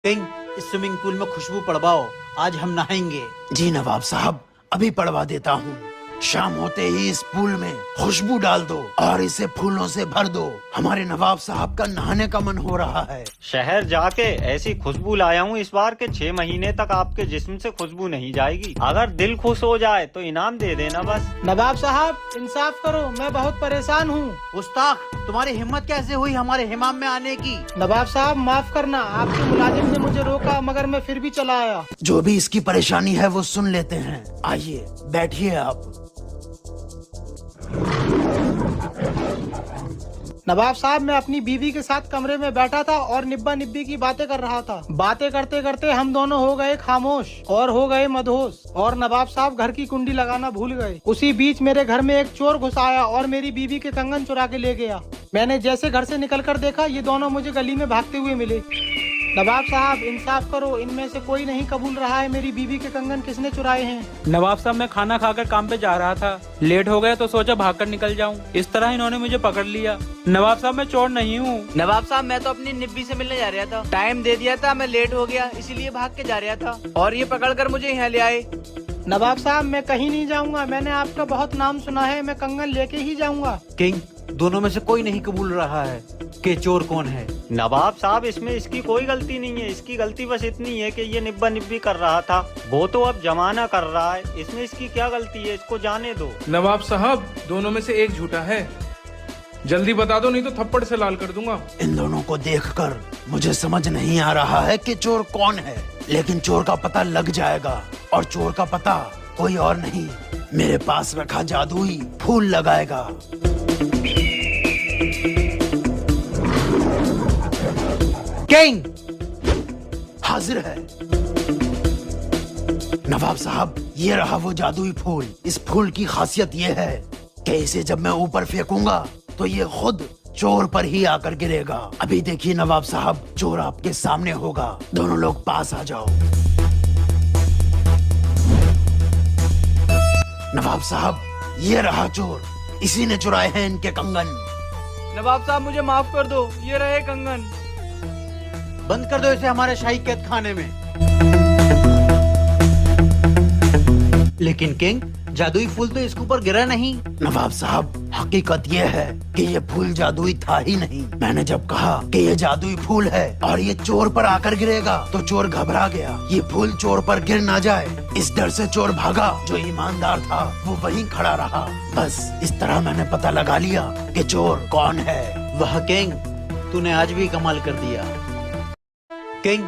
King, इस swimming pool में खुशबू पड़वाओ, आज हम नहाएंगे। जी नवाब साहब, अभी पड़वा देता हूँ। शाम होते ही इस पूल में खुशबू डाल दो और इसे फूलों से भर दो। हमारे नवाब साहब का नहाने का मन हो रहा है। शहर जाके ऐसी खुशबू लाया हूँ इस बार के 6 महीने तक आपके जिस्म से खुशबू नहीं जाएगी। अगर दिल खुश हो जाए तो इनाम दे देना बस। नवाब साहब इंसाफ करो, मैं बहुत परेशान हूँ। गुस्ताख, तुम्हारी हिम्मत कैसे हुई हमारे हिमाम में आने की? नवाब साहब माफ करना, आपके मुलाजिम ने मुझे रोका मगर मैं फिर भी चला आया। जो भी इसकी परेशानी है वो सुन लेते हैं। आइए बैठिए आप। नवाब साहब, मैं अपनी बीवी के साथ कमरे में बैठा था और निब्बा निब्बी की बातें कर रहा था। बातें करते करते हम दोनों हो गए खामोश और हो गए मदहोश और नवाब साहब घर की कुंडी लगाना भूल गए। उसी बीच मेरे घर में एक चोर घुस आया और मेरी बीवी के कंगन चुरा के ले गया। मैंने जैसे घर से निकलकर देखा, ये दोनों मुझे गली में भागते हुए मिले। नवाब साहब इंसाफ करो, इनमें से कोई नहीं कबूल रहा है मेरी बीवी के कंगन किसने चुराए हैं। नवाब साहब, मैं खाना खाकर काम पे जा रहा था, लेट हो गया तो सोचा भागकर निकल जाऊं। इस तरह इन्होंने मुझे पकड़ लिया। नवाब साहब, मैं चोर नहीं हूँ। नवाब साहब, मैं तो अपनी निब्बी से मिलने जा रहा था। टाइम दे दिया था, मैं लेट हो गया इसीलिए भाग के जा रहा था और ये पकड़कर मुझे यहाँ ले आए। नवाब साहब, मैं कहीं नहीं जाऊंगा, मैंने आपका बहुत नाम सुना है, मैं कंगन लेके ही जाऊंगा। किंग, दोनों में से कोई नहीं कबूल रहा है कि चोर कौन है। नवाब साहब, इसमें इसकी कोई गलती नहीं है। इसकी गलती बस इतनी है कि ये निब्बा निब्बी कर रहा था। वो तो अब जमाना कर रहा है, इसमें इसकी क्या गलती है? इसको जाने दो। नवाब साहब, दोनों में से एक झूठा है। जल्दी बता दो नहीं तो थप्पड़ से लाल कर दूंगा। इन दोनों को देखकर मुझे समझ नहीं आ रहा है कि चोर कौन है, लेकिन चोर का पता लग जाएगा और चोर का पता कोई और नहीं, मेरे पास रखा जादुई फूल लगाएगा। किंग हाजिर है। नवाब साहब, ये रहा वो जादुई फूल। इस फूल की खासियत ये है कि इसे जब मैं ऊपर फेंकूंगा तो ये खुद चोर पर ही आकर गिरेगा। अभी देखिए नवाब साहब, चोर आपके सामने होगा। दोनों लोग पास आ जाओ। नवाब साहब, ये रहा चोर, इसी ने चुराए हैं इनके कंगन। नवाब साहब, मुझे माफ कर दो, ये रहे कंगन। बंद कर दो इसे हमारे शाही कैद खाने में। लेकिन किंग, जादुई फूल तो इसके ऊपर गिरा नहीं। नवाब साहब, हकीकत ये है कि ये फूल जादुई था ही नहीं। मैंने जब कहा कि ये जादुई फूल है और ये चोर पर आकर गिरेगा तो चोर घबरा गया। ये फूल चोर पर गिर ना जाए, इस डर से चोर भागा। जो ईमानदार था वो वहीं खड़ा रहा। बस इस तरह मैंने पता लगा लिया कि चोर कौन है। वाह किंग, तूने आज भी कमाल कर दिया। किंग,